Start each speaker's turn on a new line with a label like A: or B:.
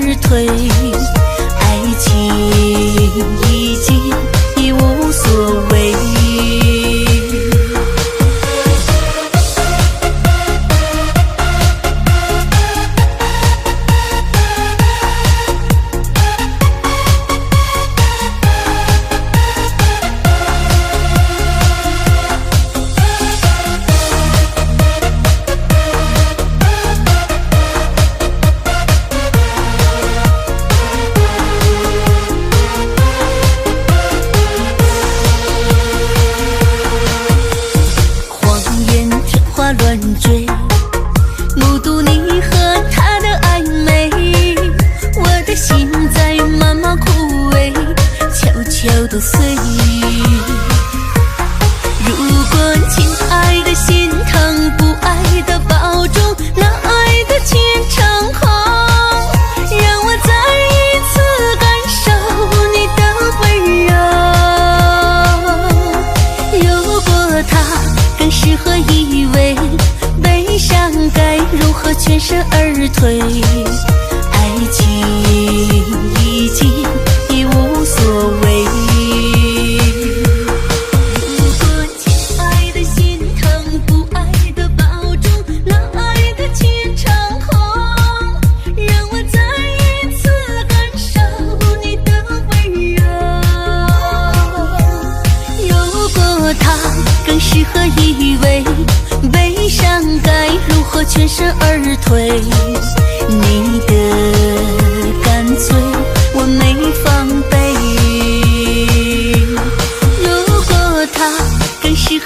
A: 而退，爱情已无所谓。乱追，目睹你和他的暧昧，我的心在慢慢枯萎，悄悄地碎。如果亲爱的心疼，不爱的保重，那爱的虔诚空，让我再一次感受你的温柔。有过他更适合依偎，悲伤该如何全身而退？爱情已无所谓。如果亲爱的心疼，不爱的保重，那爱的虔诚空，让我再一次感受你的温柔。有过他更适合依偎，悲伤该如何全身而退？你